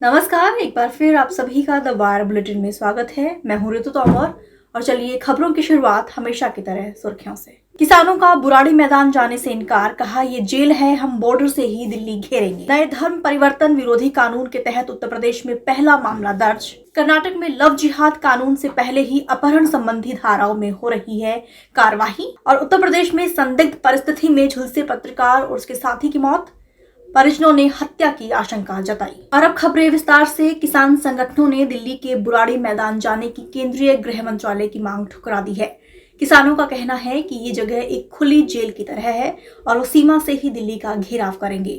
नमस्कार, एक बार फिर आप सभी का द वार बुलेटिन में स्वागत है। मैं हूं ऋतु तोमर और चलिए खबरों की शुरुआत हमेशा की तरह सुर्खियों से। किसानों का बुराड़ी मैदान जाने से इनकार, कहा ये जेल है, हम बॉर्डर से ही दिल्ली घेरेंगे। नए धर्म परिवर्तन विरोधी कानून के तहत उत्तर प्रदेश में पहला मामला दर्ज। कर्नाटक में लव जिहाद कानून से पहले ही अपहरण संबंधी धाराओं में हो रही है कार्यवाही। और उत्तर प्रदेश में संदिग्ध परिस्थिति में झुलसे पत्रकार और उसके साथी की मौत, परिजनों ने हत्या की आशंका जताई। और अब खबरें विस्तार से। किसान संगठनों ने दिल्ली के बुराड़ी मैदान जाने की केंद्रीय गृह मंत्रालय की मांग ठुकरा दी है। किसानों का कहना है कि ये जगह एक खुली जेल की तरह है और वो सीमा से ही दिल्ली का घेराव करेंगे।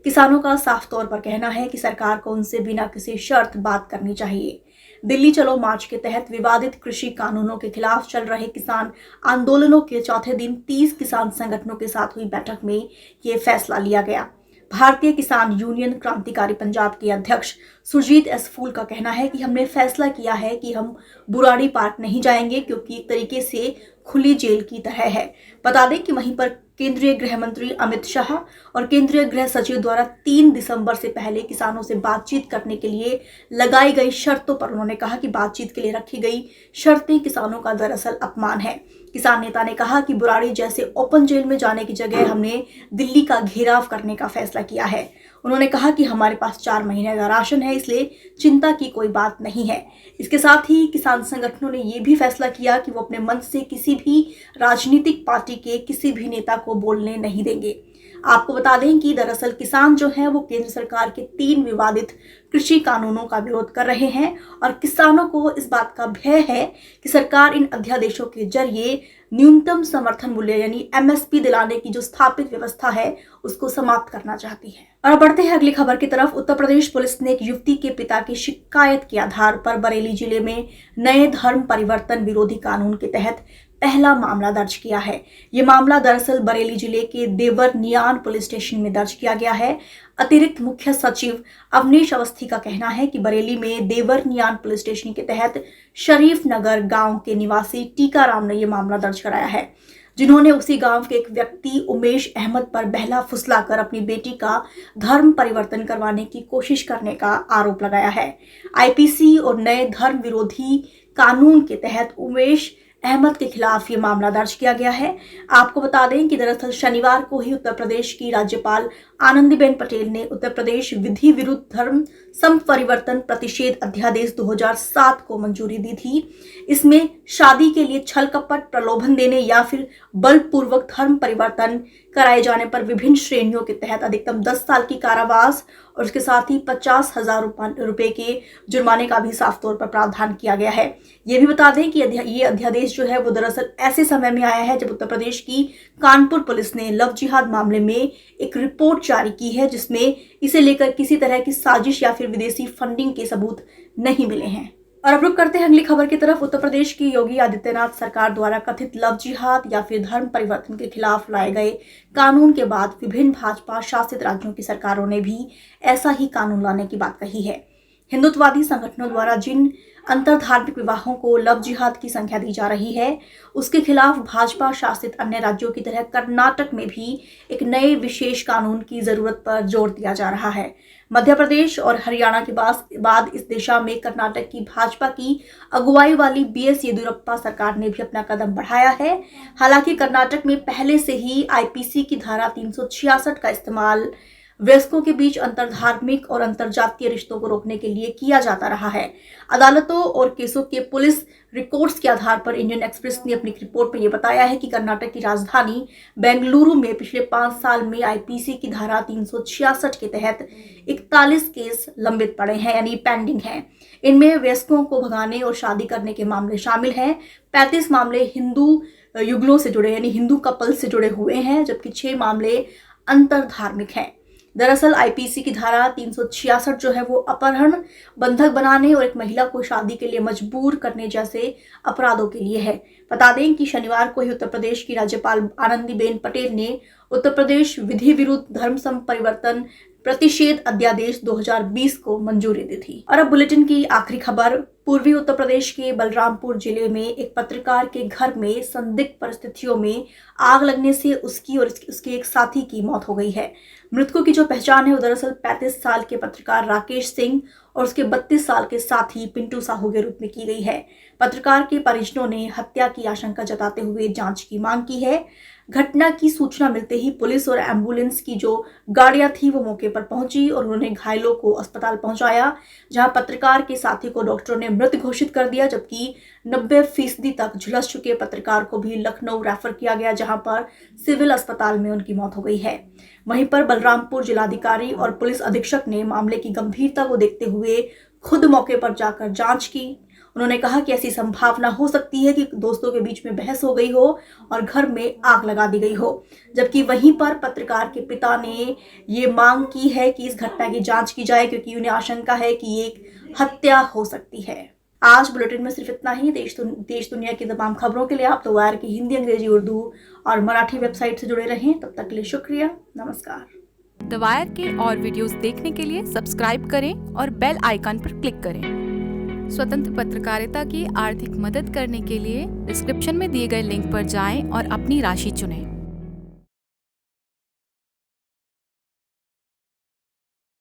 किसानों का साफ तौर पर कहना है कि सरकार को उनसे बिना किसी शर्त बात करनी चाहिए। दिल्ली चलो मार्च के तहत विवादित कृषि कानूनों के खिलाफ चल रहे किसान आंदोलनों के चौथे दिन 30 किसान संगठनों के साथ हुई बैठक में ये फैसला लिया गया। भारतीय किसान यूनियन क्रांतिकारी पंजाब के अध्यक्ष सुरजीत एस फूल का कहना है कि हमने फैसला किया है कि हम बुराड़ी पार्क नहीं जाएंगे, क्योंकि एक तरीके से खुली जेल की तरह है। बता दें कि वहीं पर केंद्रीय गृह मंत्री अमित शाह और केंद्रीय गृह सचिव द्वारा 3 दिसंबर से पहले किसानों से बातचीत करने के लिए लगाई गई शर्तों पर उन्होंने कहा कि बातचीत के लिए रखी गई शर्तें किसानों का दरअसल अपमान है। किसान नेता ने कहा कि बुराड़ी जैसे ओपन जेल में जाने की जगह हमने दिल्ली का घेराव करने का फैसला किया है। उन्होंने कहा कि हमारे पास 4 महीने का राशन है, इसलिए चिंता की कोई बात नहीं है। इसके साथ ही किसान संगठनों ने यह भी फैसला किया कि वो अपने मंच से किसी भी राजनीतिक पार्टी के किसी भी नेता को बोलने नहीं देंगे। आपको बता दें कि दरअसल किसान जो है वो केंद्र सरकार के 3 विवादित कृषि कानूनों का विरोध कर रहे हैं और किसानों को इस बात का भय है कि सरकार इन अध्यादेशों के जरिए न्यूनतम समर्थन मूल्य यानी एमएसपी दिलाने की जो स्थापित व्यवस्था है उसको समाप्त करना चाहती है। और अब बढ़ते हैं अगली खबर की तरफ। उत्तर प्रदेश पुलिस ने एक युवती के पिता की शिकायत के आधार पर बरेली जिले में नए धर्म परिवर्तन विरोधी कानून के तहत पहला मामला दर्ज किया है। ये मामला दरअसल बरेली जिले के देवर नियान पुलिस स्टेशन में दर्ज किया गया है। अतिरिक्त मुख्य सचिव अवनीश अवस्थी का कहना है कि बरेली में देवर नियान पुलिस स्टेशन के तहत शरीफ नगर गांव के निवासी टीकाराम ने यह मामला दर्ज कराया है, जिन्होंने उसी गांव के एक व्यक्ति उमेश अहमद पर बहला फुसलाकर अपनी बेटी का धर्म परिवर्तन करवाने की कोशिश करने का आरोप लगाया है। आईपीसी और नए धर्म विरोधी कानून के तहत उमेश अहमद के खिलाफ ये मामला दर्ज किया गया है। आपको बता दें कि दरअसल शनिवार को ही उत्तर प्रदेश की राज्यपाल आनंदीबेन पटेल ने उत्तर प्रदेश विधि विरुद्ध धर्म संपरिवर्तन प्रतिषेध अध्यादेश 2007 को मंजूरी दी थी। इसमें शादी के लिए छल कपट, प्रलोभन देने या फिर बलपूर्वक धर्म परिवर्तन कराए जाने पर विभिन्न श्रेणियों के तहत अधिकतम 10 साल की कारावास और उसके साथ ही 50,000 रुपए के जुर्माने का भी साफ तौर पर प्रावधान किया गया है। ये भी बता दें कि ये अध्यादेश जो है वो दरअसल ऐसे समय में आया है जब उत्तर प्रदेश की कानपुर पुलिस ने लव जिहाद मामले में एक रिपोर्ट जारी की है, जिसमें इसे लेकर किसी तरह की साजिश या फिर विदेशी फंडिंग के सबूत नहीं मिले हैं। और अब रुक करते हैं अगली खबर की तरफ। उत्तर प्रदेश की योगी आदित्यनाथ सरकार द्वारा कथित लव जिहाद या फिर धर्म परिवर्तन के खिलाफ लाए गए कानून के बाद विभिन्न भाजपा शासित राज्यों की सरकारों ने भी ऐसा ही कानून लाने की बात कही है। हिंदुत्ववादी संगठनों द्वारा जिन अंतरधार्मिक विवाहों को लव जिहाद की संख्या दी जा रही है, उसके खिलाफ भाजपा शासित अन्य राज्यों की तरह कर्नाटक में भी एक नए विशेष कानून की जरूरत पर जोर दिया जा रहा है। मध्य प्रदेश और हरियाणा के बाद इस दिशा में कर्नाटक की भाजपा की अगुवाई वाली बीएस येदियुरप्पा सरकार ने भी अपना कदम बढ़ाया है। हालांकि कर्नाटक में पहले से ही आईपीसी की धारा 366 का इस्तेमाल वयस्कों के बीच अंतरधार्मिक और अंतरजातीय रिश्तों को रोकने के लिए किया जाता रहा है। अदालतों और केसों के पुलिस रिकॉर्ड्स के आधार पर इंडियन एक्सप्रेस ने अपनी रिपोर्ट में यह बताया है कि कर्नाटक की राजधानी बेंगलुरु में पिछले 5 साल में आईपीसी की धारा 366 के तहत 41 केस लंबित पड़े हैं, यानी पेंडिंग हैं। इनमें वयस्कों को भगाने और शादी करने के मामले शामिल हैं। 35 मामले हिंदू युगलों से जुड़े यानी हिंदू कपल से जुड़े हुए हैं, जबकि 6 मामले अंतरधार्मिक हैं। दरअसल आईपीसी की धारा 366 जो है वो अपहरण, बंधक बनाने और एक महिला को शादी के लिए मजबूर करने जैसे अपराधों के लिए है। बता दें कि शनिवार को ही उत्तर प्रदेश की राज्यपाल आनंदीबेन पटेल ने उत्तर प्रदेश विधि विरुद्ध धर्म संपरिवर्तन प्रतिषेध अध्यादेश 2020 को मंजूरी दी थी। और अब बुलेटिन की आखिरी खबर। पूर्वी उत्तर प्रदेश के बलरामपुर जिले में एक पत्रकार के घर में संदिग्ध परिस्थितियों में आग लगने से उसकी और उसके एक साथी की मौत हो गई है। मृतकों की जो पहचान है वो दरअसल 35 साल के पत्रकार राकेश सिंह और उसके 32 साल के साथी पिंटू साहू के रूप में की गई है। पत्रकार के परिजनों ने हत्या की आशंका जताते हुए जांच की मांग की है। घटना की सूचना मिलते ही पुलिस और एम्बुलेंस की जो गाड़ियां थी वो मौके पर पहुंची और उन्होंने घायलों को अस्पताल पहुंचाया, जहां पत्रकार के साथी को डॉक्टरों ने मृत घोषित कर दिया, जबकि 90% तक झुलस चुके पत्रकार को भी लखनऊ रेफर किया गया, जहां पर सिविल अस्पताल में उनकी मौत हो गई है। वहीं पर बलरामपुर जिलाधिकारी और पुलिस अधीक्षक ने मामले की गंभीरता को देखते हुए खुद मौके पर जाकर जांच की। उन्होंने कहा कि ऐसी संभावना हो सकती है कि दोस्तों के बीच में बहस हो गई हो और घर में आग लगा दी गई हो, जबकि वहीं पर पत्रकार के पिता ने ये मांग की है कि इस घटना की जांच की जाए, क्योंकि उन्हें आशंका है कि ये एक हत्या हो सकती है। आज बुलेटिन में सिर्फ इतना ही। देश दुनिया की तमाम खबरों के लिए आप द वायर की हिंदी, अंग्रेजी, उर्दू और मराठी वेबसाइट से जुड़े रहें। तब तक के लिए शुक्रिया, नमस्कार। द वायर के और वीडियोस देखने के लिए सब्सक्राइब करें और बेल आइकन पर क्लिक करें। स्वतंत्र पत्रकारिता की आर्थिक मदद करने के लिए डिस्क्रिप्शन में दिए गए लिंक पर जाएं और अपनी राशि चुनें।